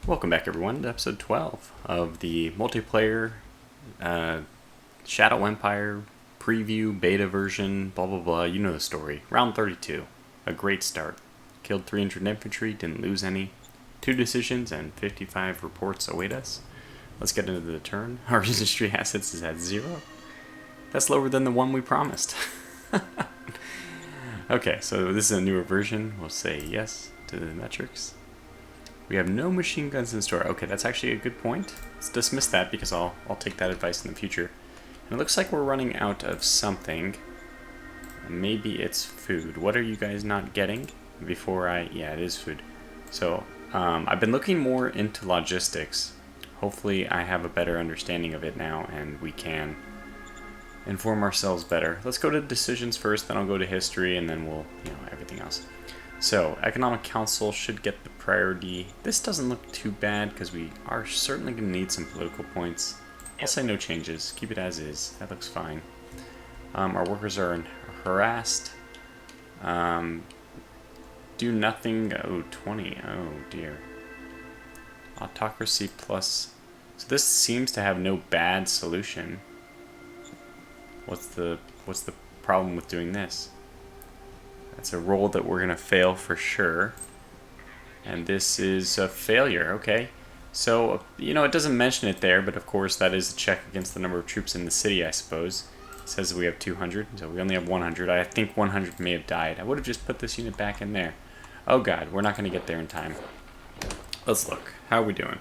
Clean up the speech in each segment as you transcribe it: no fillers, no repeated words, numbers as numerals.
Welcome back, everyone, to episode 12 of the multiplayer Shadow Empire preview beta version, blah blah blah. You know the story. Round 32. A great start. Killed 300 infantry, didn't lose any. 2 decisions and 55 reports await us. Let's get into the turn. Our industry assets is at 0. That's lower than the one we promised. Okay, so this is a newer version. We'll say yes to the metrics. We have no machine guns in store. Okay, that's actually a good point. Let's dismiss that because I'll take that advice in the future. And it looks like we're running out of something. Maybe it's food. What are you guys not getting? Yeah, it is food. So, I've been looking more into logistics. Hopefully I have a better understanding of it now and we can inform ourselves better. Let's go to decisions first, then I'll go to history, and then we'll, everything else. So, Economic Council should get the priority. This doesn't look too bad because we are certainly going to need some political points. I'll say no changes. Keep it as is. That looks fine. Our workers are harassed. Do nothing. Oh, 20. Oh, dear. Autocracy plus. So this seems to have no bad solution. What's the problem with doing this? That's a roll that we're going to fail for sure. And this is a failure, okay. So, it doesn't mention it there, but of course that is a check against the number of troops in the city, I suppose. It says we have 200, so we only have 100. I think 100 may have died. I would have just put this unit back in there. Oh god, we're not going to get there in time. Let's look. How are we doing?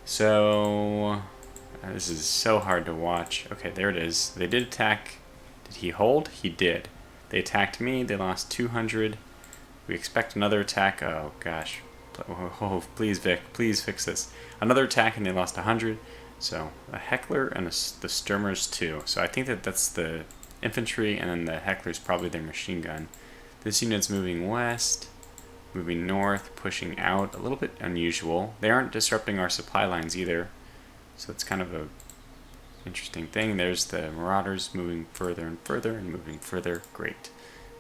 So, this is so hard to watch. Okay, there it is. They did attack. Did he hold? He did. They attacked me. They lost 200. We expect another attack. Oh, gosh. Oh, please, Vic. Please fix this. Another attack, and they lost 100. So, a Heckler and the Sturmers, too. So, I think that's the infantry, and then the Heckler's probably their machine gun. This unit's moving west, moving north, pushing out. A little bit unusual. They aren't disrupting our supply lines, either. So, it's kind of a interesting thing. There's the Marauders moving further and further and moving further. Great.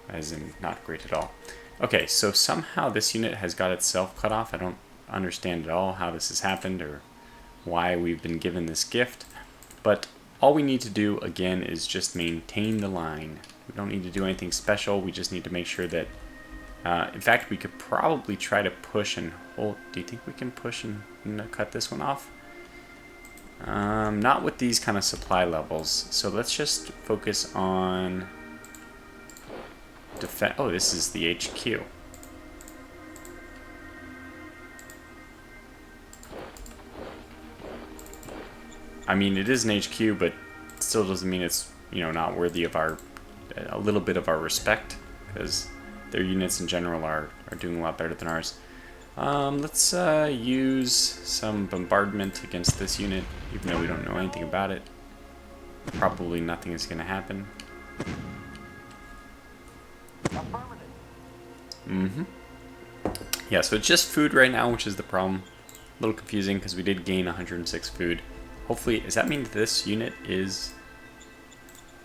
As in, not great at all. Okay, so somehow this unit has got itself cut off. I don't understand at all how this has happened or why we've been given this gift. But all we need to do, again, is just maintain the line. We don't need to do anything special. We just need to make sure that... in fact, we could probably try to push and hold... Do you think we can push and cut this one off? Not with these kind of supply levels. So let's just focus on... Oh, this is the HQ. I mean, it is an HQ, but it still doesn't mean it's, not worthy of a little bit of our respect, because their units in general are doing a lot better than ours. Let's use some bombardment against this unit, even though we don't know anything about it. Probably nothing is going to happen. Yeah, so it's just food right now, which is the problem. A little confusing because we did gain 106 food. Hopefully, does that mean that this unit is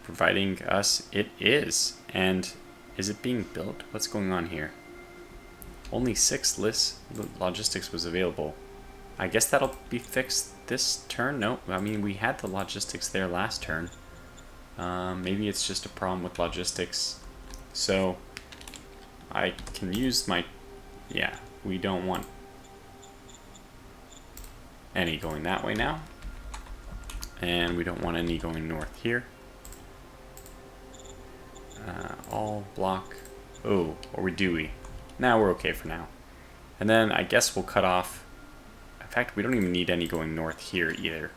providing us? It is. And is it being built? What's going on here? Only 6 lists logistics was available. I guess that'll be fixed this turn. No, I mean, we had the logistics there last turn. Maybe it's just a problem with logistics. So I can use my... Yeah, we don't want any going that way now. And we don't want any going north here. All block... Oh, or do we? Now we're okay for now. And then I guess we'll cut off... In fact, we don't even need any going north here either.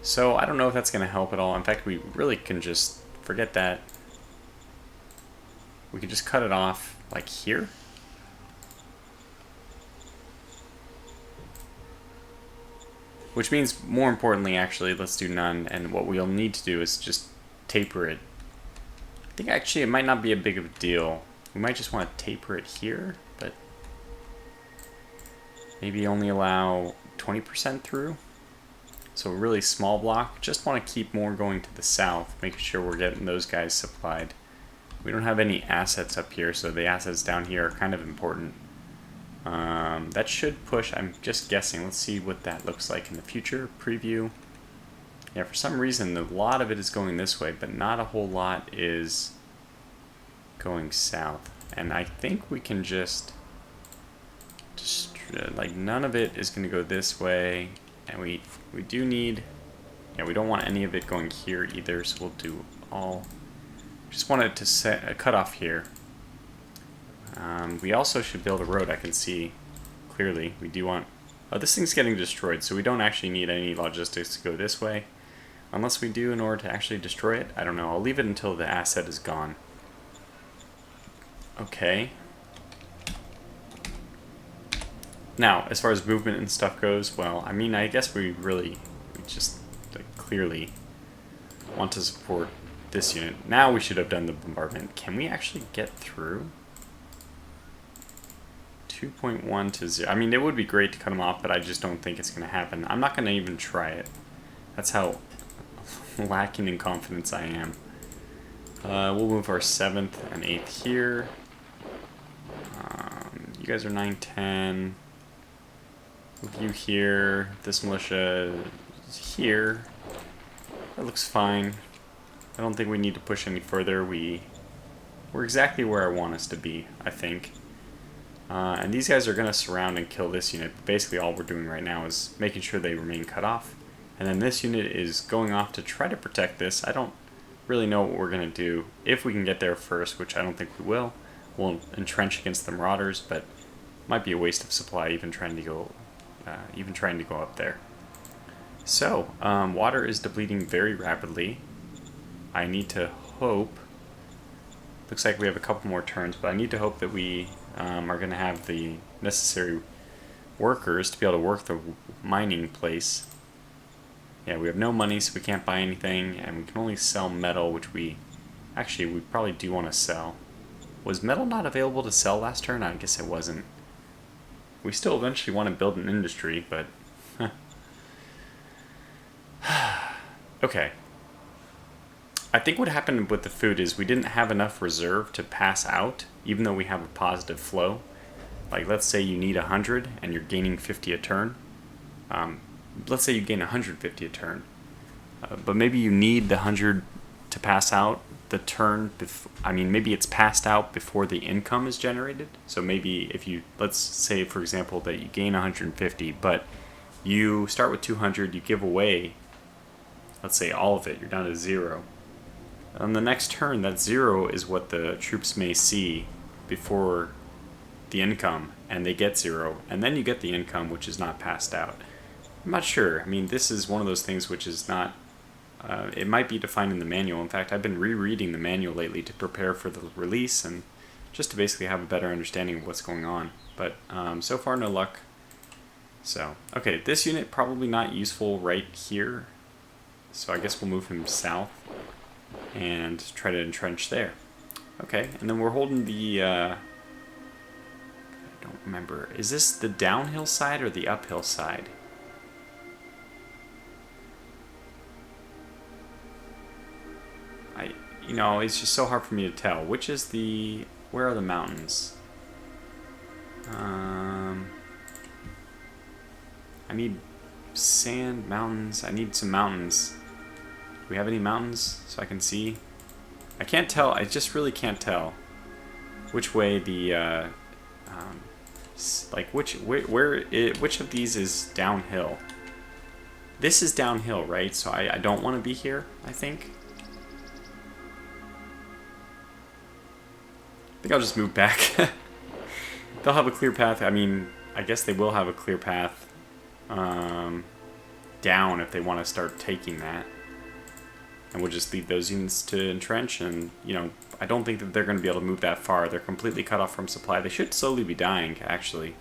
So I don't know if that's going to help at all. In fact, we really can just forget that. We could just cut it off, like here. Which means, more importantly, actually, let's do none. And what we'll need to do is just taper it. I think actually it might not be a big of a deal. We might just want to taper it here, but maybe only allow 20% through. So a really small block. Just want to keep more going to the south, making sure we're getting those guys supplied. We don't have any assets up here, so the assets down here are kind of important. That should push, I'm just guessing. Let's see what that looks like in the future. Preview. Yeah, for some reason, a lot of it is going this way, but not a whole lot is going south. And I think we can just like, none of it is going to go this way. And we do need, yeah, we don't want any of it going here either, so we'll do all, just wanted to set a cutoff here. We also should build a road. I can see clearly. We do want, oh, this thing's getting destroyed, so we don't actually need any logistics to go this way. Unless we do in order to actually destroy it. I don't know. I'll leave it until the asset is gone. Okay. Now, as far as movement and stuff goes, well, I mean, I guess we just clearly want to support this unit. Now we should have done the bombardment. Can we actually get through? 2.1 to 0. I mean, it would be great to cut them off, but I just don't think it's going to happen. I'm not going to even try it. That's how lacking in confidence I am. We'll move our 7th and 8th here. You guys are 9, 10. Move you here. This militia is here. That looks fine. I don't think we need to push any further. We're exactly where I want us to be, I think. And these guys are going to surround and kill this unit. Basically all we're doing right now is making sure they remain cut off. And then this unit is going off to try to protect this. I don't really know what we're going to do. If we can get there first, which I don't think we will, we'll entrench against the marauders, but it might be a waste of supply even trying to go up there. So, water is depleting very rapidly. I need to hope, looks like we have a couple more turns, but I need to hope that we are going to have the necessary workers to be able to work the mining place. Yeah, we have no money, so we can't buy anything, and we can only sell metal, which we probably do want to sell. Was metal not available to sell last turn? I guess it wasn't. We still eventually want to build an industry, but... Okay. I think what happened with the food is we didn't have enough reserve to pass out, even though we have a positive flow. Like, let's say you need 100 and you're gaining 50 a turn. Let's say you gain 150 a turn. But maybe you need the 100 to pass out the turn. I mean, maybe it's passed out before the income is generated. So maybe if you, let's say, for example, that you gain 150, but you start with 200, you give away, let's say, all of it. You're down to 0. On the next turn, that 0 is what the troops may see before the income, and they get 0, and then you get the income, which is not passed out. I'm not sure. I mean, this is one of those things which is not, it might be defined in the manual. In fact, I've been rereading the manual lately to prepare for the release, and just to basically have a better understanding of what's going on. But so far, no luck. So, okay, this unit probably not useful right here, so I guess we'll move him south and try to entrench there. Okay, and then we're holding the, I don't remember, is this the downhill side or the uphill side? You know, it's just so hard for me to tell. Which is the, where are the mountains? I need sand, mountains, I need some mountains. Do we have any mountains so I can see? I can't tell, I just really can't tell which way the, like which of these is downhill. This is downhill, right? So I don't want to be here, I think. I think I'll just move back. They'll have a clear path. I mean, I guess they will have a clear path down if they want to start taking that. And we'll just leave those units to entrench, and, you know, I don't think that they're going to be able to move that far. They're completely cut off from supply. They should slowly be dying, actually.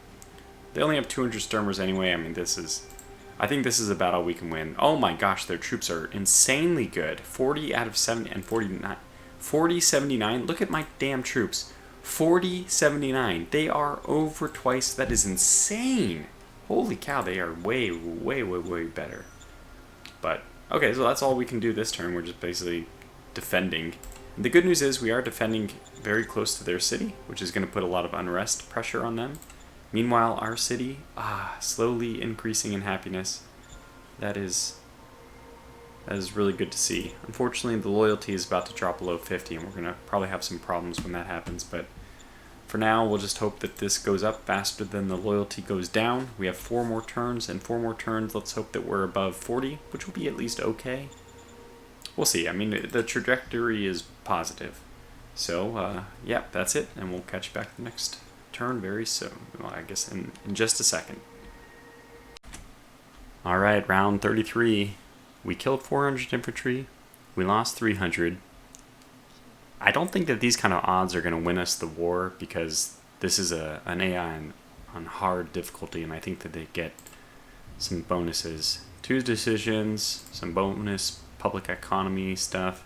They only have 200 Sturmers anyway. I mean, I think this is a battle we can win. Oh my gosh, their troops are insanely good. 40 out of 70 and 49. 40-79. Look at my damn troops. 40-79. They are over twice. That is insane. Holy cow, they are way, way, way, way better. But, okay, so that's all we can do this turn. We're just basically defending. And the good news is we are defending very close to their city, which is going to put a lot of unrest pressure on them. Meanwhile, our city, slowly increasing in happiness. That is really good to see. Unfortunately, the loyalty is about to drop below 50, and we're going to probably have some problems when that happens, but for now, we'll just hope that this goes up faster than the loyalty goes down. We have 4 more turns, and 4 more turns, let's hope that we're above 40, which will be at least okay. We'll see. I mean, the trajectory is positive. So, yeah, that's it, and we'll catch you back the next turn very soon. Well, I guess in just a second. Alright, round 33. We killed 400 infantry. We lost 300. I don't think that these kind of odds are going to win us the war, because this is an AI on hard difficulty, and I think that they get some bonuses. 2 decisions, some bonus public economy stuff.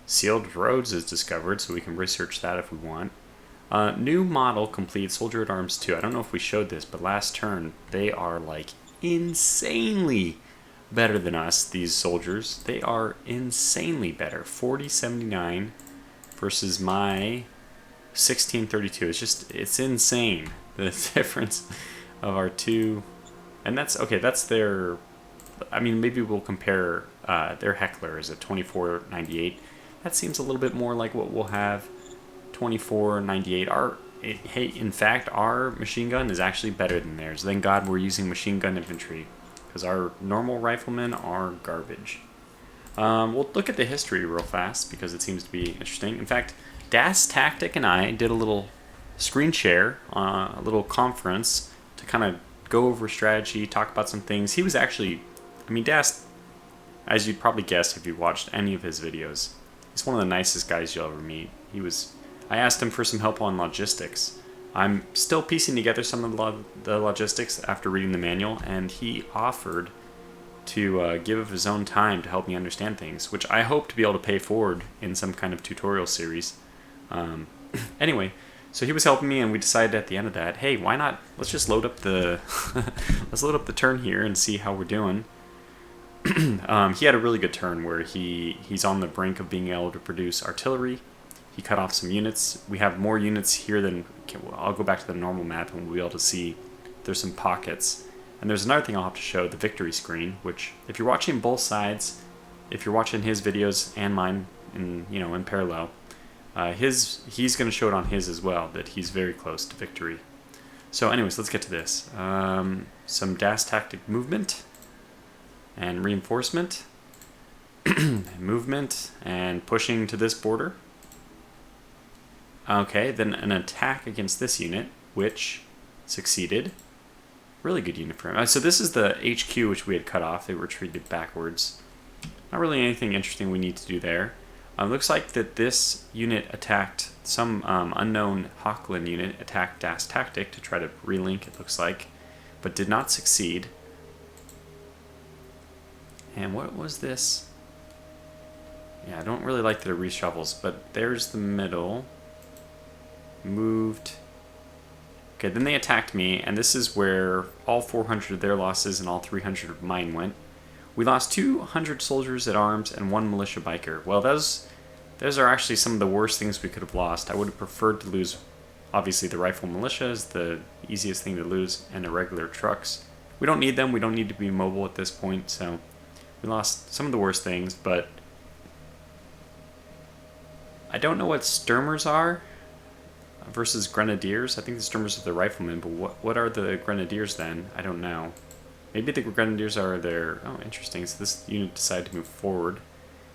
Sealed roads is discovered, so we can research that if we want. New model complete, soldier at arms 2. I don't know if we showed this, but last turn they are like insanely better than us, these soldiers. They are insanely better. 4079 versus my 1632. It's insane, the difference of our two. And that's okay, that's their, I mean, maybe we'll compare their heckler is a 2498. That seems a little bit more like what we'll have. 2498. Hey, in fact, our machine gun is actually better than theirs. Thank God we're using machine gun infantry, because our normal riflemen are garbage. We'll look at the history real fast, because it seems to be interesting. In fact, DasTactic and I did a little screen share, a little conference, to kind of go over strategy, talk about some things. He was actually, I mean, Das, as you'd probably guess if you watched any of his videos, he's one of the nicest guys you'll ever meet. I asked him for some help on logistics. I'm still piecing together some of the logistics after reading the manual, and he offered to give of his own time to help me understand things, which I hope to be able to pay forward in some kind of tutorial series. Anyway, so he was helping me, and we decided at the end of that, hey, why not, let's just load up the let's load up the turn here and see how we're doing. He had a really good turn where he's on the brink of being able to produce artillery. He cut off some units. We have more units here than, I'll go back to the normal map and we'll be able to see there's some pockets. And there's another thing I'll have to show, the victory screen, which if you're watching both sides, if you're watching his videos and mine in parallel, he's going to show it on his as well, that he's very close to victory. So anyways, let's get to this. Some DasTactic movement and reinforcement, movement and pushing to this border. Okay, then an attack against this unit, which succeeded. Really good unit for him. So this is the HQ which we had cut off. They retreated backwards. Not really anything interesting we need to do there. Looks like that this unit attacked some unknown Hochland unit, attacked DasTactic to try to relink, it looks like, but did not succeed. And what was this? Yeah, I don't really like the reshovels, but there's the middle. Moved. Okay, then they attacked me, and this is where all 400 of their losses and all 300 of mine went. We lost 200 soldiers at arms and 1 militia biker. Well, those are actually some of the worst things we could have lost. I would have preferred to lose, obviously, the rifle militia is the easiest thing to lose, and irregular trucks. We don't need them. We don't need to be mobile at this point, so we lost some of the worst things, but I don't know what Sturmers are versus Grenadiers. I think the Sturmers are the riflemen, but what are the Grenadiers then? I don't know. Maybe the Grenadiers are their... Oh, interesting. So this unit decided to move forward.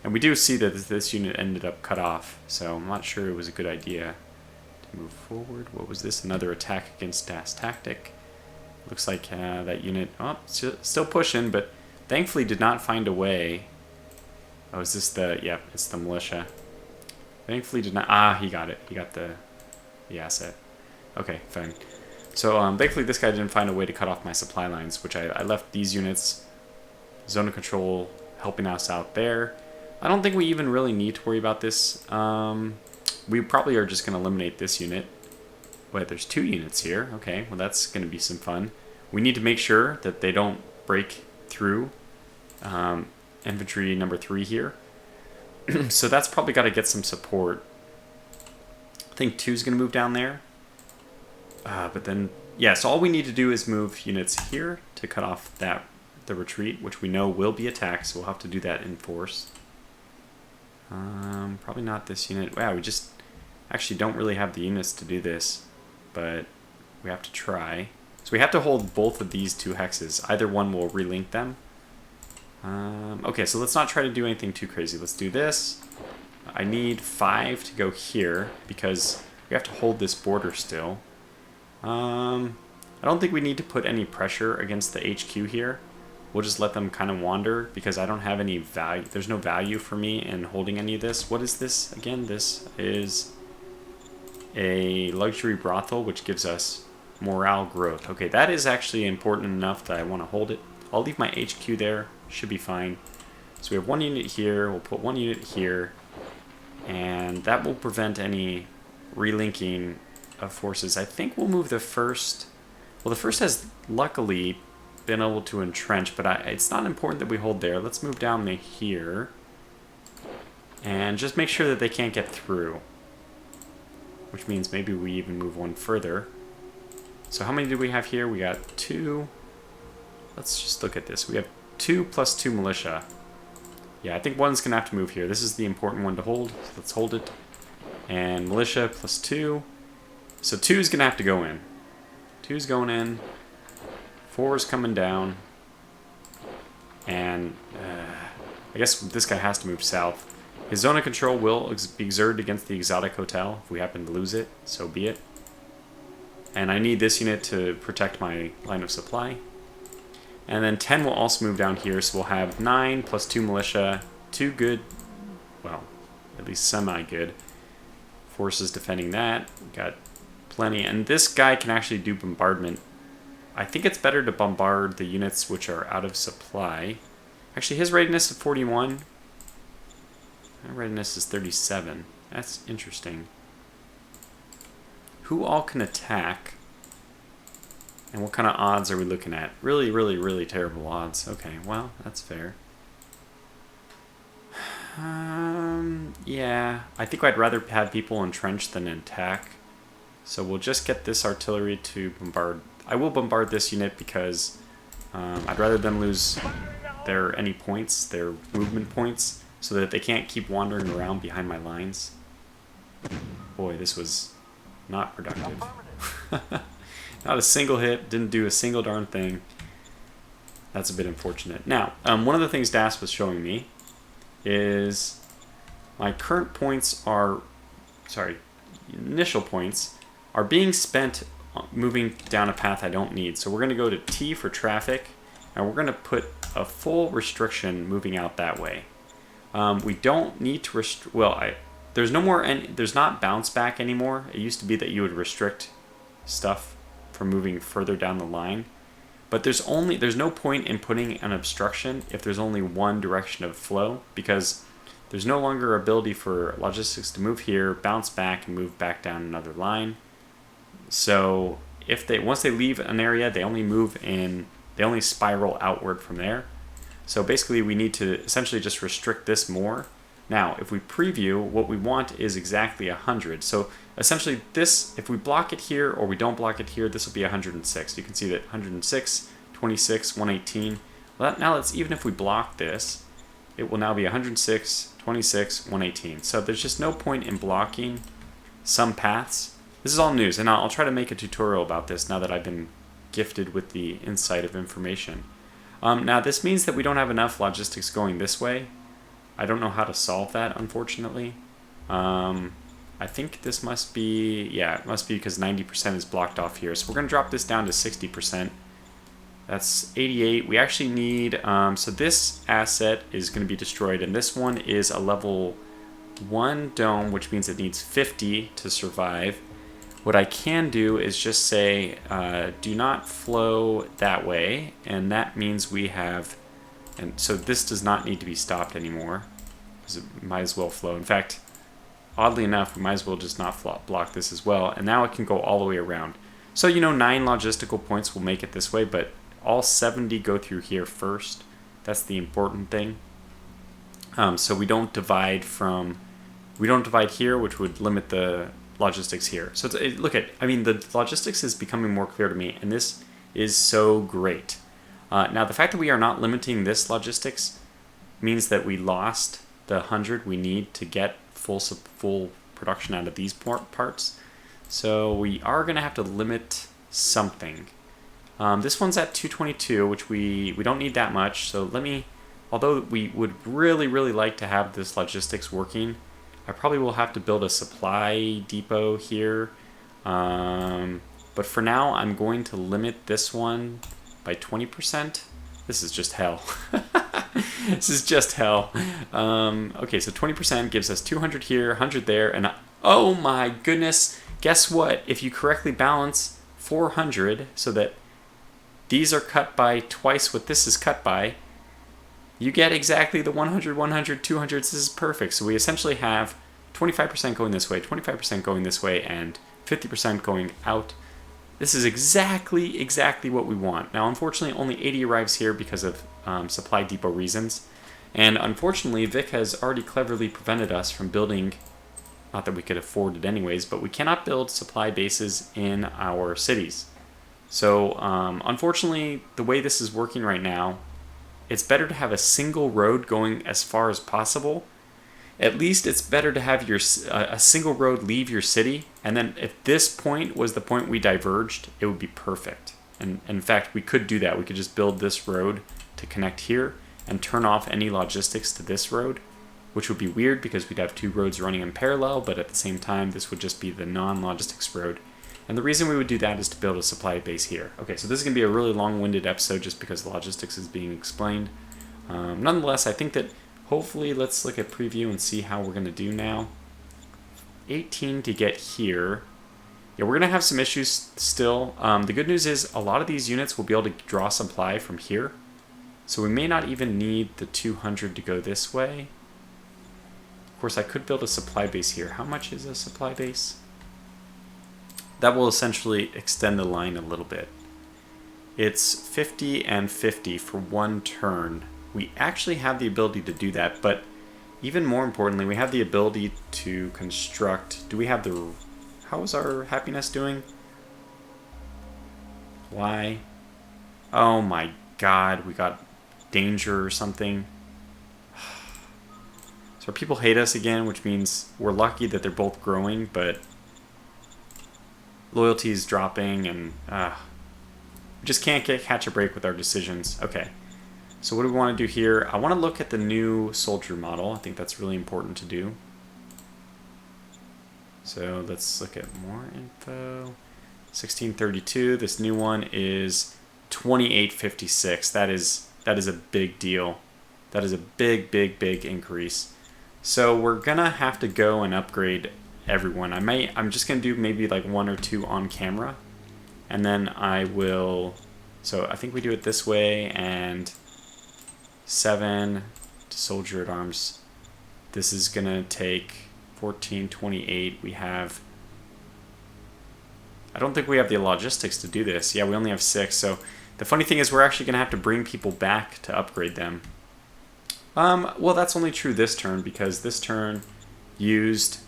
And we do see that this unit ended up cut off, so I'm not sure it was a good idea to move forward. What was this? Another attack against DasTactic. Looks like that unit... Oh, still pushing, but thankfully did not find a way. Oh, is this the... Yeah, it's the militia. Thankfully did not... Ah, he got it. He got the asset. Okay, fine. So thankfully this guy didn't find a way to cut off my supply lines, which I left these units, zone of control, helping us out there. I don't think we even really need to worry about this. We probably are just going to eliminate this unit. Wait, there's 2 units here. Okay, well that's going to be some fun. We need to make sure that they don't break through infantry number 3 here. So that's probably got to get some support. I think 2's going to move down there. But then yeah, so all we need to do is move units here to cut off the retreat, which we know will be attacked, so we'll have to do that in force. Probably not this unit. Wow, we just actually don't really have the units to do this, but we have to try. So we have to hold both of these two hexes. Either one will relink them. Okay, so let's not try to do anything too crazy. Let's do this. I need 5 to go here because we have to hold this border still. I don't think we need to put any pressure against the HQ here. We'll just let them kind of wander because I don't have any value. There's no value for me in holding any of this. What is this again? This is a luxury brothel, which gives us morale growth. Okay, that is actually important enough that I want to hold it. I'll leave my HQ there. Should be fine. So we have 1 unit here. We'll put 1 unit here. And that will prevent any relinking of forces. I think we'll move the first. Well, the first has luckily been able to entrench, but it's not important that we hold there. Let's move down to here and just make sure that they can't get through, which means maybe we even move 1 further. So how many do we have here? We got 2. Let's just look at this. We have 2 plus 2 militia. Yeah, I think 1's gonna have to move here. This is the important one to hold. So let's hold it. And militia plus 2. So 2's gonna have to go in. 2's going in. 4's coming down. And I guess this guy has to move south. His zone of control will be exerted against the exotic hotel. If we happen to lose it, so be it. And I need this unit to protect my line of supply. And then 10 will also move down here, so we'll have 9 plus 2 militia, 2 good, well, at least semi-good forces defending that. Got plenty. And this guy can actually do bombardment. I think it's better to bombard the units which are out of supply. Actually, his readiness is 41. My readiness is 37. That's interesting. Who all can attack? And what kind of odds are we looking at? Really, really, really terrible odds. Okay, well, that's fair. Yeah, I think I'd rather have people entrenched than attack. So we'll just get this artillery to bombard. I will bombard this unit because I'd rather them lose their any points, their movement points, so that they can't keep wandering around behind my lines. Boy, this was not productive. Not a single hit, didn't do a single darn thing. That's a bit unfortunate. Now, one of the things Das was showing me is my current points are, sorry, initial points are being spent moving down a path I don't need. So we're going to go to T for traffic, and we're going to put a full restriction moving out that way. We don't need to restrict, well, there's no more, there's not bounce back anymore. It used to be that you would restrict stuff from moving further down the line. But there's no point in putting an obstruction if there's only one direction of flow, because there's no longer ability for logistics to move here, bounce back, and move back down another line. So if once they leave an area, they only spiral outward from there. So basically we need to essentially just restrict this more. Now, if we preview, what we want is exactly 100. So essentially this, if we block it here or we don't block it here, this will be 106. You can see that 106, 26, 118. Well, now let's, even if we block this, it will now be 106, 26, 118. So there's just no point in blocking some paths. This is all news, and I'll try to make a tutorial about this now that I've been gifted with the insight of information. Now this means that we don't have enough logistics going this way. I don't know how to solve that, unfortunately. I think this must be, yeah, it must be because 90% is blocked off here. So we're going to drop this down to 60%. That's 88. We actually need, so this asset is going to be destroyed, and this one is a level 1 dome, which means it needs 50 to survive. What I can do is just say, do not flow that way, and that means we have, and so this does not need to be stopped anymore, because it might as well flow. In fact, oddly enough, we might as well just not block this as well, and now it can go all the way around. So, 9 logistical points will make it this way, but all 70 go through here first. That's the important thing. So we don't divide here, which would limit the logistics here. So look at, I mean, the logistics is becoming more clear to me, and this is so great. Now, the fact that we are not limiting this logistics means that we lost the 100 we need to get full production out of these parts. So we are going to have to limit something. This one's at 222, which we don't need that much. So let me, although we would really, really like to have this logistics working, I probably will have to build a supply depot here. But for now, I'm going to limit this one by 20%. This is just hell. This is just hell. Okay, so 20% gives us 200 here, 100 there, and oh my goodness, guess what? If you correctly balance 400 so that these are cut by twice what this is cut by, you get exactly the 100, 100, 200. This is perfect. So we essentially have 25% going this way, 25% going this way, and 50% going out. This is exactly what we want. Now, unfortunately, only 80 arrives here because of supply depot reasons. And unfortunately, Vic has already cleverly prevented us from building, not that we could afford it anyways, but we cannot build supply bases in our cities. So, unfortunately, the way this is working right now, it's better to have a single road going as far as possible. At least it's better to have a single road leave your city, and then if this point was the point we diverged, it would be perfect. And in fact, we could do that. We could just build this road to connect here and turn off any logistics to this road, which would be weird because we'd have two roads running in parallel, but at the same time, this would just be the non-logistics road. And the reason we would do that is to build a supply base here. Okay, so this is going to be a really long-winded episode just because logistics is being explained. Nonetheless, I think that hopefully, let's look at preview and see how we're going to do now. 18 to get here. Yeah, we're going to have some issues still. The good news is a lot of these units will be able to draw supply from here. So we may not even need the 200 to go this way. Of course, I could build a supply base here. How much is a supply base? That will essentially extend the line a little bit. It's 50 and 50 for one turn. We actually have the ability to do that, but even more importantly, we have the ability to construct. Do we have the... How is our happiness doing? Why? Oh my god, we got danger or something. So people hate us again, which means we're lucky that they're both growing, but loyalty is dropping, and we just can't catch a break with our decisions. Okay. So what do we want to do here? I want to look at the new soldier model. I think that's really important to do. So let's look at more info. 1632. This new one is 2856. That is a big deal. That is a big increase. So we're gonna have to go and upgrade everyone. I'm just gonna do maybe like 1 or 2 on camera, and then I will. So I think we do it this way, and 7 to soldier at arms. This is gonna take 1428. We have. I don't think we have the logistics to do this. Yeah, we only have 6. So the funny thing is, we're actually gonna have to bring people back to upgrade them. Well, that's only true this turn because this turn used.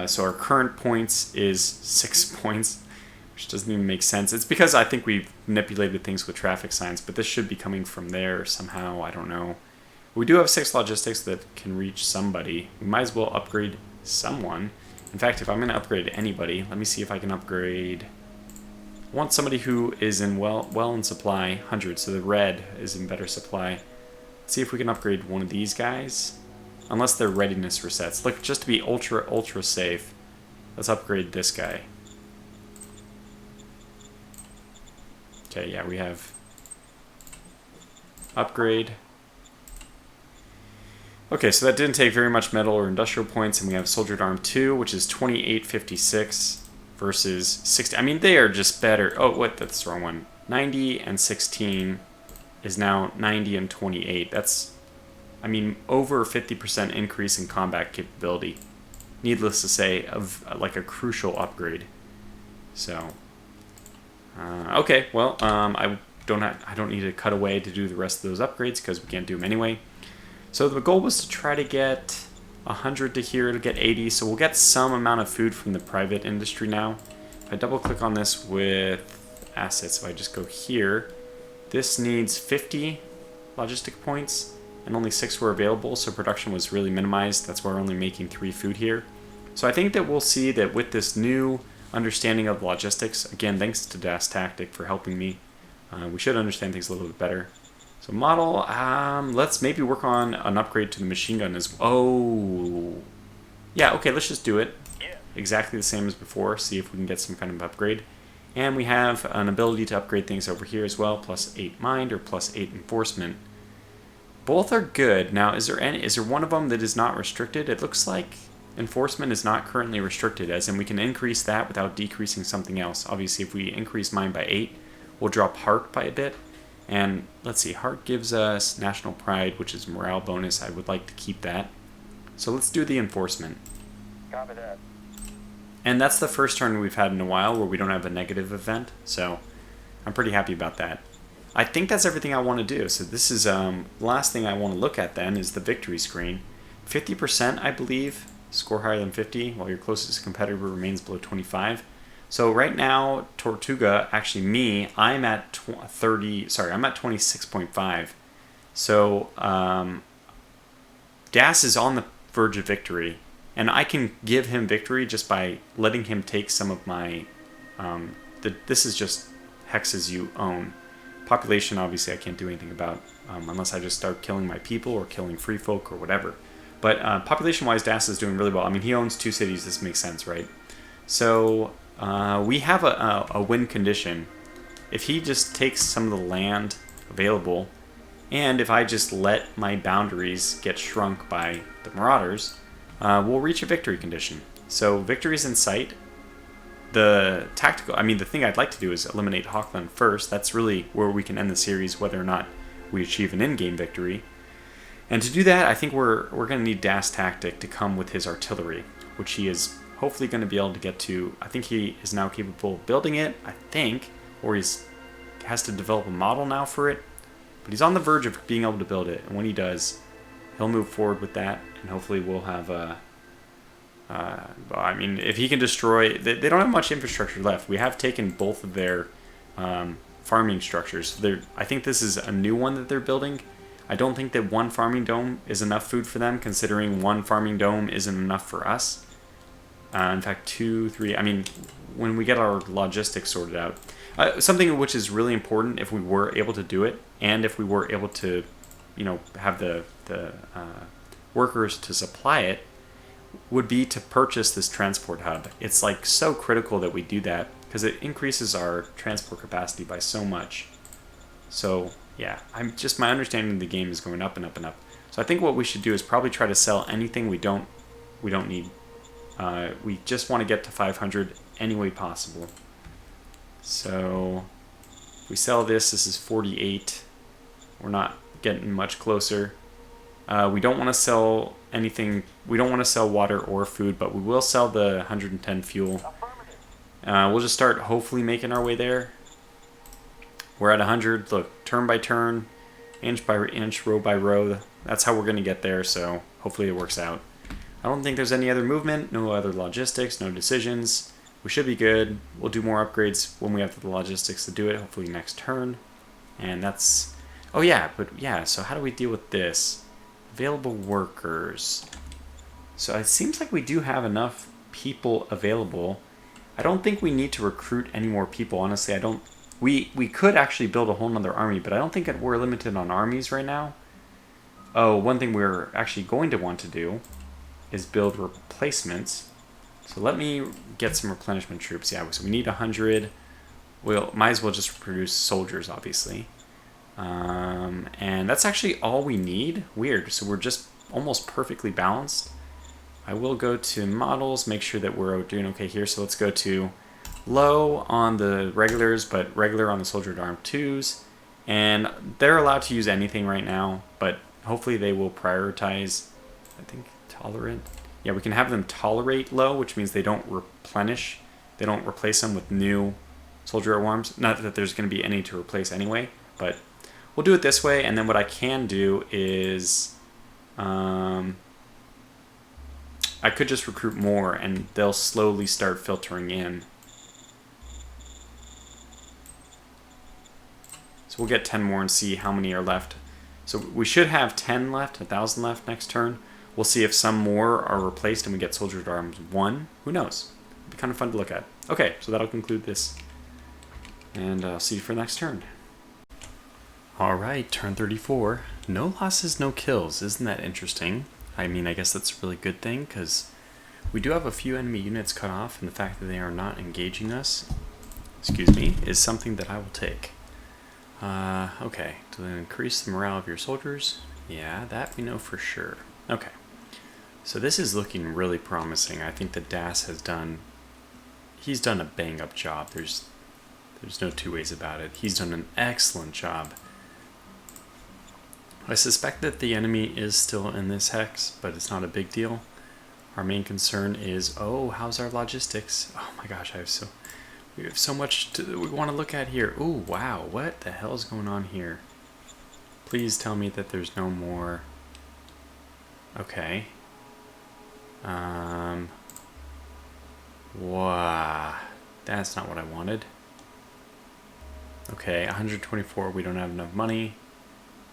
So our current points is 6 points, which doesn't even make sense. It's because I think we've manipulated things with traffic signs, but this should be coming from there somehow. I don't know. We do have 6 logistics that can reach somebody. We might as well upgrade someone. In fact, if I'm going to upgrade anybody, let me see if I can upgrade. I want somebody who is in well in supply, 100, so the red is in better supply. Let's see if we can upgrade one of these guys. Unless their readiness resets. Look, just to be ultra safe, let's upgrade this guy. Okay, yeah, we have upgrade. Okay, so that didn't take very much metal or industrial points, and we have soldier at arm 2, which is 2856 versus 60. I mean, they are just better. Oh, what? That's the wrong one. 90 and 16 is now 90 and 28. That's, I mean, over 50% increase in combat capability. Needless to say, of like a crucial upgrade. So, okay, well, I don't need to cut away to do the rest of those upgrades because we can't do them anyway. So the goal was to try to get 100 to here to get 80. So we'll get some amount of food from the private industry now. If I double click on this with assets, if I just go here, this needs 50 logistic points and only 6 were available, so production was really minimized. That's why we're only making 3 food here. So I think that we'll see that with this new understanding of logistics, again, thanks to DasTactic for helping me, we should understand things a little bit better. So model, let's maybe work on an upgrade to the machine gun as well. Oh, yeah, okay, let's just do it. Exactly the same as before, see if we can get some kind of upgrade. And we have an ability to upgrade things over here as well, plus 8 mind or plus 8 enforcement. Both are good. Now, is there one of them that is not restricted? It looks like enforcement is not currently restricted, as in we can increase that without decreasing something else. Obviously, if we increase mine by 8, we'll drop heart by a bit. And let's see, heart gives us national pride, which is morale bonus. I would like to keep that. So let's do the enforcement. Copy that. And that's the first turn we've had in a while where we don't have a negative event, so I'm pretty happy about that. I think that's everything I want to do. So this is last thing I want to look at then is the victory screen. 50%, I believe, score higher than 50, while your closest competitor remains below 25. So right now, Tortuga, actually me, I'm at 26.5. So Das is on the verge of victory. And I can give him victory just by letting him take some of my, this is just hexes you own. Population, obviously, I can't do anything about unless I just start killing my people or killing free folk or whatever. But population-wise, Das is doing really well. I mean, he owns 2 cities. This makes sense, right? So we have a win condition. If he just takes some of the land available, and if I just let my boundaries get shrunk by the Marauders, we'll reach a victory condition. So victory is in sight. The thing I'd like to do is eliminate Hawkland first. That's really where we can end the series, whether or not we achieve an in-game victory. And to do that, I think we're going to need DasTactic to come with his artillery, which he is hopefully going to be able to get to. I think he is now capable of building it, or has to develop a model now for it. But he's on the verge of being able to build it, and when he does, he'll move forward with that, and hopefully we'll have I mean, if he can destroy... They don't have much infrastructure left. We have taken both of their farming structures. I think this is a new one that they're building. I don't think that 1 farming dome is enough food for them, considering 1 farming dome isn't enough for us. In fact, 2, 3... I mean, when we get our logistics sorted out... something which is really important if we were able to do it, and if we were able to, have the workers to supply it, would be to purchase this transport hub. It's like so critical that we do that because it increases our transport capacity by so much. So yeah, my understanding of the game is going up and up and up. So I think what we should do is probably try to sell anything we don't need. We just want to get to 500 any way possible. So if we sell this is 48. We're not getting much closer. We don't want to sell anything. We don't want to sell water or food, but we will sell the 110 fuel. We'll just start hopefully making our way there. We're at 100. Look, turn by turn, inch by inch, row by row. That's how we're going to get there, so hopefully it works out. I don't think there's any other movement, no other logistics, no decisions. We should be good. We'll do more upgrades when we have the logistics to do it, hopefully next turn. And that's... Oh yeah, so how do we deal with this? Available workers. So it seems like we do have enough people available. I don't think we need to recruit any more people, honestly. We could actually build a whole nother army, but I don't think we're limited on armies right now. Oh, one thing we're actually going to want to do is build replacements. So let me get some replenishment troops. Yeah, so we need 100. We'll might as well just produce soldiers, obviously. And that's actually all we need. Weird. So we're just almost perfectly balanced. I will go to models, make sure that we're doing okay here. So let's go to low on the regulars, but regular on the soldier at arm 2s. And they're allowed to use anything right now, but hopefully they will prioritize, I think, tolerant. Yeah, we can have them tolerate low, which means they don't replenish. They don't replace them with new soldier at arms. Not that there's going to be any to replace anyway, but we'll do it this way. And then what I can do is I could just recruit more, and they'll slowly start filtering in. So we'll get 10 more and see how many are left. So we should have 10 left, 1,000 left next turn. We'll see if some more are replaced and we get Soldier at Arms 1. Who knows? It'll be kind of fun to look at. Okay, so that'll conclude this. And I'll see you for next turn. Alright, turn 34. No losses, no kills. Isn't that interesting? I mean, I guess that's a really good thing, because we do have a few enemy units cut off, and the fact that they are not engaging us, excuse me, is something that I will take. Okay, to increase the morale of your soldiers. Yeah, that we know for sure. Okay, so this is looking really promising. I think that Das has done, he's done a bang-up job. There's no two ways about it. He's done an excellent job. I suspect that the enemy is still in this hex, but it's not a big deal. Our main concern is, oh, how's our logistics? Oh my gosh, we have so much we want to look at here. Ooh, wow, what the hell is going on here? Please tell me that there's no more. Okay. Wow, that's not what I wanted. Okay, 124, we don't have enough money.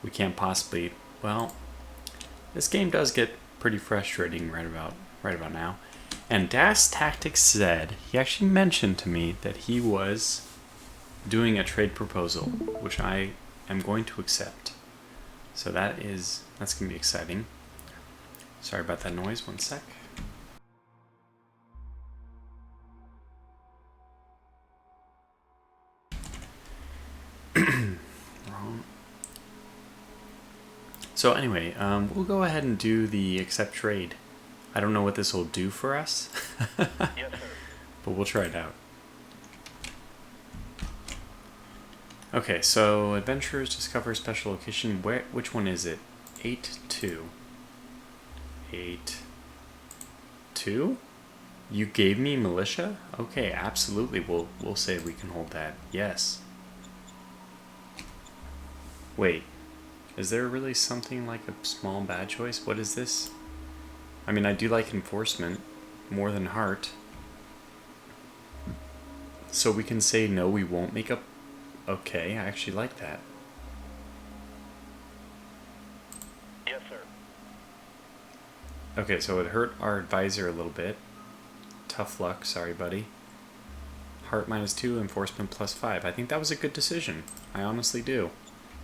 We can't possibly, well, this game does get pretty frustrating right about now. And DasTactic said, he actually mentioned to me that he was doing a trade proposal, which I am going to accept. So that's going to be exciting. Sorry about that noise, one sec. So anyway, we'll go ahead and do the accept trade. I don't know what this will do for us, Yes, sir. but we'll try it out. Okay, so adventurers discover a special location. Which one is it? 8-2. 8-2? You gave me militia? Okay, absolutely. We'll say we can hold that. Yes. Wait. Is there really something like a small bad choice? What is this? I mean, I do like enforcement more than heart. So we can say no, we won't make up. Okay, I actually like that. Yes, sir. Okay, so it hurt our advisor a little bit. Tough luck, sorry buddy. Heart -2, enforcement +5. I think that was a good decision. I honestly do.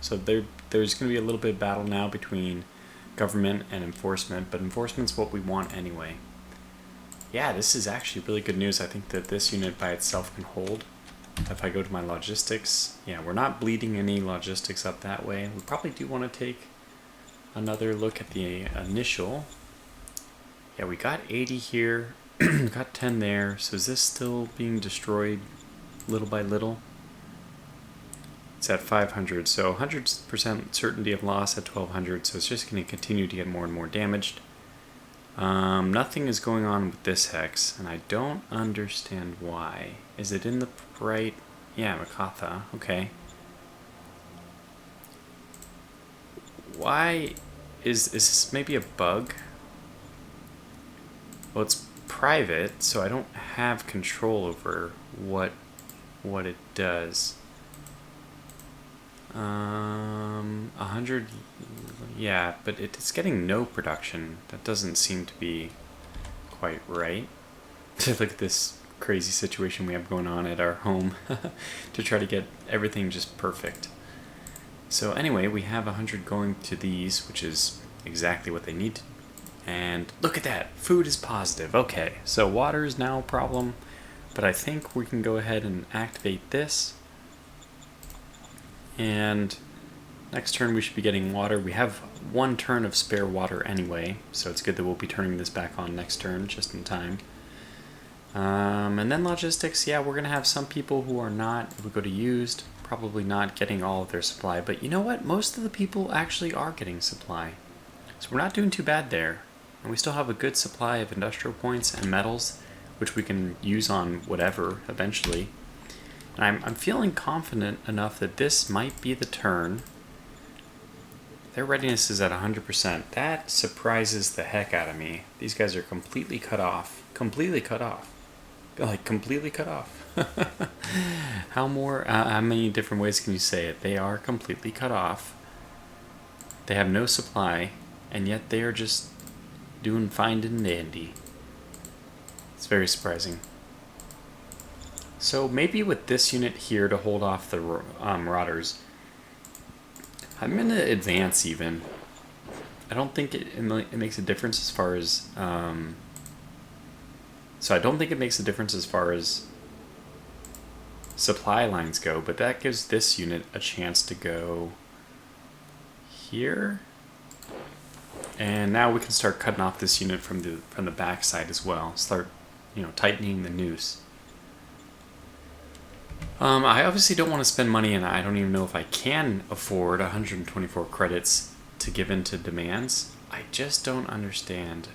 So there's going to be a little bit of battle now between government and enforcement, but enforcement's what we want anyway. Yeah, this is actually really good news. I think that this unit by itself can hold. If I go to my logistics, yeah, we're not bleeding any logistics up that way. We probably do want to take another look at the initial. Yeah, we got 80 here, we got 10 there, so is this still being destroyed little by little? It's at 500, so 100% certainty of loss at 1200, so it's just going to continue to get more and more damaged. Nothing is going on with this hex, and I don't understand why. Is it in the right? Yeah, Makatha, okay. Why is this maybe a bug? Well, it's private, so I don't have control over what it does. 100, yeah, but it's getting no production. That doesn't seem to be quite right. Look at this crazy situation we have going on at our home to try to get everything just perfect. So anyway, we have 100 going to these, which is exactly what they need. And look at that, food is positive. Okay, so water is now a problem, but I think we can go ahead and activate this. And next turn we should be getting water. We have one turn of spare water anyway, so it's good that we'll be turning this back on next turn, just in time. And then logistics, yeah, we're going to have some people who are not, if we go to used, probably not getting all of their supply. But you know what? Most of the people actually are getting supply. So we're not doing too bad there. And we still have a good supply of industrial points and metals, which we can use on whatever eventually. And I'm feeling confident enough that this might be the turn Their readiness is at 100%. That surprises the heck out of me. These guys are completely cut off. Completely cut off. Like, completely cut off. How many different ways can you say it? They are completely cut off. They have no supply, and yet they are just doing fine and dandy. It's very surprising. So maybe with this unit here to hold off the Marauders, I'm going to advance even. I don't think it makes a difference as far as... So I don't think it makes a difference as far as supply lines go, but that gives this unit a chance to go here. And now we can start cutting off this unit from the back side as well. Start, tightening the noose. I obviously don't want to spend money, and I don't even know if I can afford 124 credits to give into demands. I just don't understand.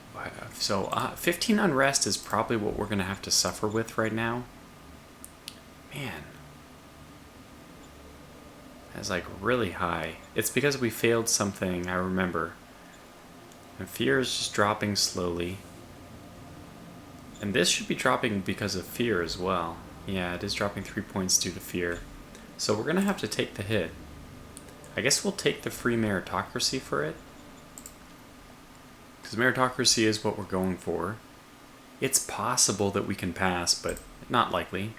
So 15 unrest is probably what we're going to have to suffer with right now. Man. That's like really high. It's because we failed something, I remember. And fear is just dropping slowly. And this should be dropping because of fear as well. Yeah, it is dropping 3 points due to fear. So we're going to have to take the hit. I guess we'll take the free meritocracy for it. Because meritocracy is what we're going for. It's possible that we can pass, but not likely.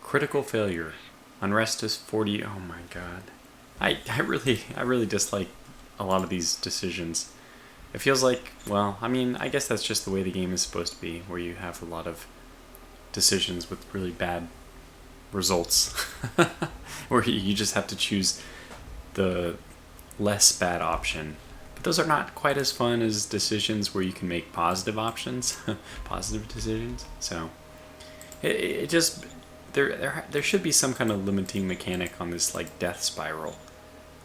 Critical failure. Unrest is 40. Oh my god. I really dislike a lot of these decisions. It feels like, well, I mean, I guess that's just the way the game is supposed to be, where you have a lot of decisions with really bad results. Where you just have to choose the less bad option. But those are not quite as fun as decisions where you can make positive options, positive decisions. So it just there should be some kind of limiting mechanic on this like death spiral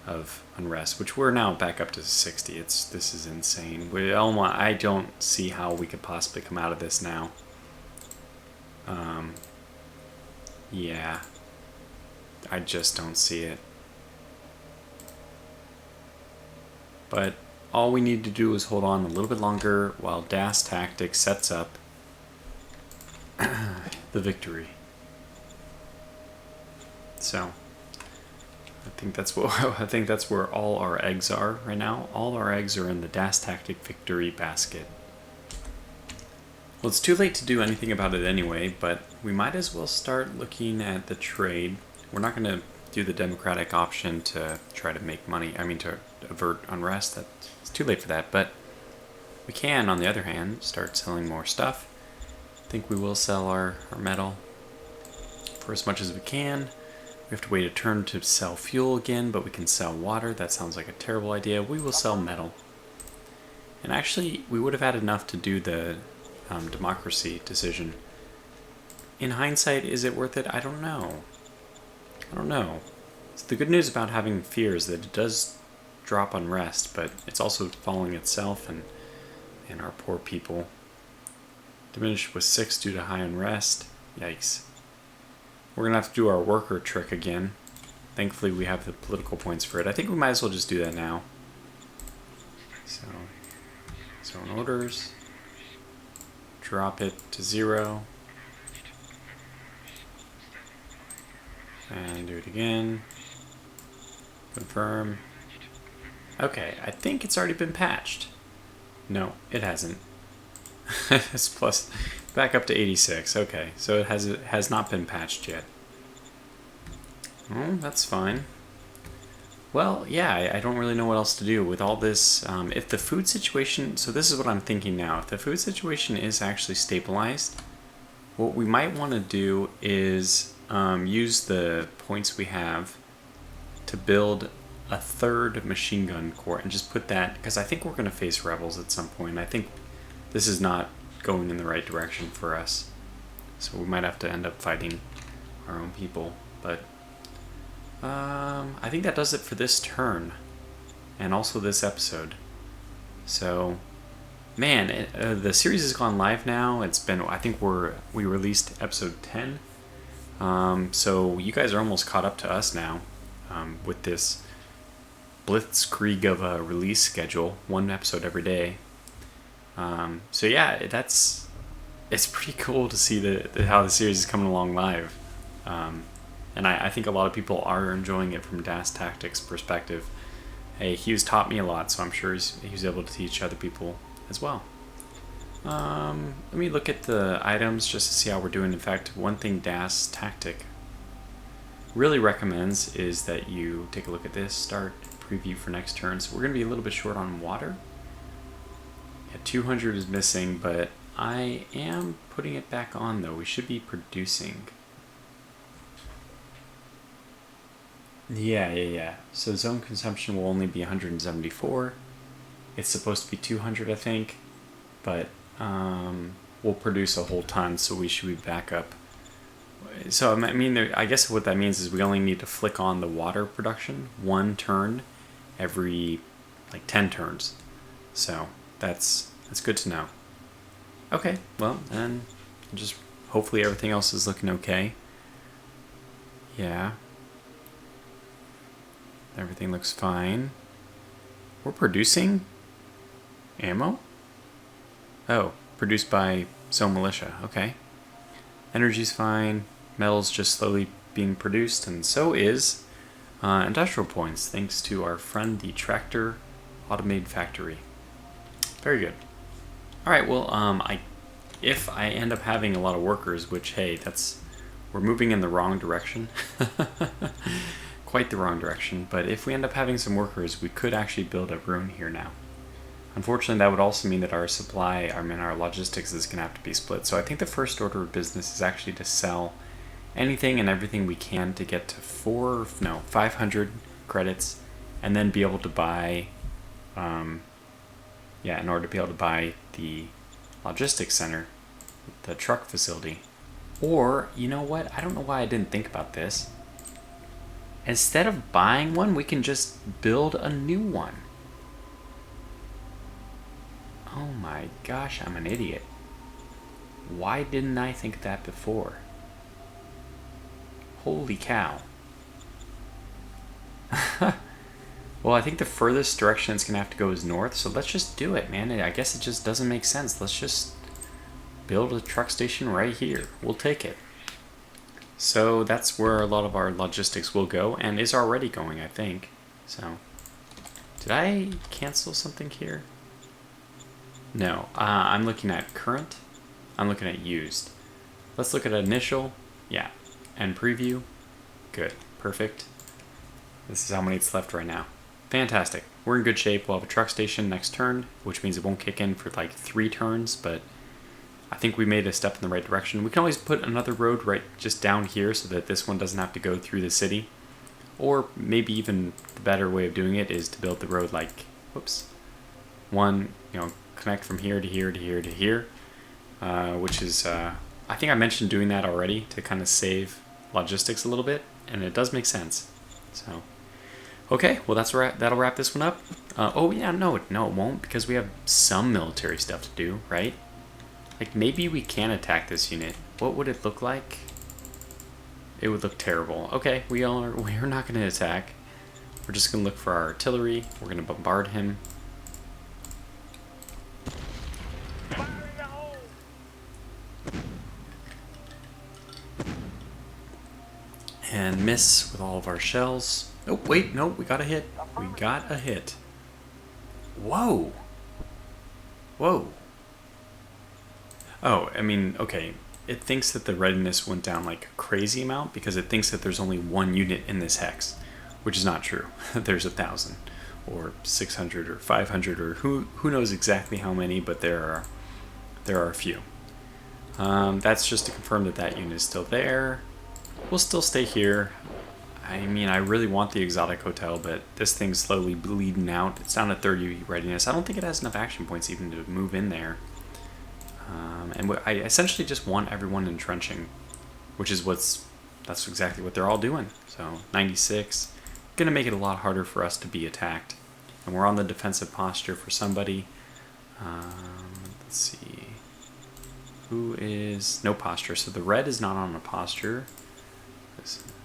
of unrest, which we're now back up to 60. This is insane. I don't see how we could possibly come out of this now. Yeah, I just don't see it. But all we need to do is hold on a little bit longer while DasTactic sets up the victory. So I think that's where all our eggs are right now. All our eggs are in the DasTactic victory basket. Well, it's too late to do anything about it anyway, but we might as well start looking at the trade. We're not going to do the democratic option to try to make money. I mean, to avert unrest. It's too late for that, but we can, on the other hand, start selling more stuff. I think we will sell our metal for as much as we can. We have to wait a turn to sell fuel again, but we can sell water. That sounds like a terrible idea. We will sell metal. And actually, we would have had enough to do the democracy decision. In hindsight, is it worth it? I don't know. So the good news about having fear is that it does drop unrest, but it's also following itself and our poor people. Diminished with 6 due to high unrest. Yikes. We're going to have to do our worker trick again. Thankfully, we have the political points for it. I think we might as well just do that now. So in orders. Drop it to 0. And do it again. Confirm. Okay, I think it's already been patched. No, it hasn't. It's plus back up to 86. Okay, so it has not been patched yet. Oh, that's fine. Well, yeah, I don't really know what else to do with all this. If the food situation... So this is what I'm thinking now. If the food situation is actually stabilized, what we might want to do is use the points we have to build a 3rd machine gun corps and just put that... Because I think we're going to face rebels at some point. I think this is not going in the right direction for us. So we might have to end up fighting our own people. But... I think that does it for this turn, and also this episode. So, man, the series has gone live now. It's been, I think we released episode 10. So you guys are almost caught up to us now with this blitzkrieg of a release schedule, 1 episode every day. So yeah, it's pretty cool to see how the series is coming along live. And I think a lot of people are enjoying it from DasTactic's perspective. Hey, Hughes taught me a lot, so I'm sure he's able to teach other people as well. Let me look at the items just to see how we're doing. In fact, one thing DasTactic really recommends is that you take a look at this, start preview for next turn. So we're going to be a little bit short on water. Yeah, 200 is missing, but I am putting it back on though. We should be producing. Yeah. So zone consumption will only be 174. It's supposed to be 200, I think, but we'll produce a whole ton, so we should be back up. So I mean, I guess what that means is we only need to flick on the water production 1 turn every like 10 turns. So that's good to know. Okay, well, then just hopefully everything else is looking okay. Yeah. Everything looks fine. We're producing ammo? Oh, produced by Zone Militia. Okay. Energy's fine. Metal's just slowly being produced, and so is industrial points, thanks to our friend the Tractor Automated Factory. Very good. Alright, well, if I end up having a lot of workers, which, hey, we're moving in the wrong direction. Quite the wrong direction, but if we end up having some workers, we could actually build a ruin here now. Unfortunately, that would also mean that our our logistics is going to have to be split. So I think the first order of business is actually to sell anything and everything we can to get to 500 credits, and then be able to buy, in order to be able to buy the logistics center, the truck facility. Or, you know what? I don't know why I didn't think about this. Instead of buying one, we can just build a new one. Oh my gosh, I'm an idiot. Why didn't I think of that before? Holy cow. Well, I think the furthest direction it's going to have to go is north, so let's just do it, man. I guess it just doesn't make sense. Let's just build a truck station right here. We'll take it. So that's where a lot of our logistics will go, and is already going, I think. So, did I cancel something here? No, I'm looking at current. I'm looking at used. Let's look at initial. Yeah, and preview. Good, perfect. This is how many it's left right now. Fantastic. We're in good shape. We'll have a truck station next turn, which means it won't kick in for like 3 turns, but I think we made a step in the right direction. We can always put another road right just down here so that this one doesn't have to go through the city. Or maybe even the better way of doing it is to build the road like, one, connect from here to here to here to here, which is, I think I mentioned doing that already to kind of save logistics a little bit, and it does make sense. So, okay, well that'll wrap this one up. Oh yeah, no, it won't, because we have some military stuff to do, right? Like, maybe we can attack this unit. What would it look like? It would look terrible. Okay, we're not going to attack. We're just going to look for our artillery. We're going to bombard him. And miss with all of our shells. Oh, wait, no, we got a hit. We got a hit. Whoa. Whoa. Oh, I mean, okay, it thinks that the readiness went down like a crazy amount because it thinks that there's only 1 unit in this hex, which is not true. There's 1,000 or 600 or 500 or who knows exactly how many, but there are a few. That's just to confirm that that unit is still there. We'll still stay here. I mean, I really want the exotic hotel, but this thing's slowly bleeding out. It's down to 30 readiness. I don't think it has enough action points even to move in there. And I essentially just want everyone entrenching, which is that's exactly what they're all doing. So 96, gonna make it a lot harder for us to be attacked, and we're on the defensive posture for somebody. Let's see, who is no posture. So the red is not on a posture.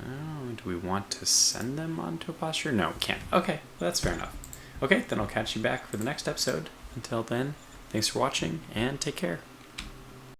Oh, do we want to send them onto a posture? No, we can't. Okay, well, that's fair enough. Okay, then I'll catch you back for the next episode. Until then, thanks for watching, and take care.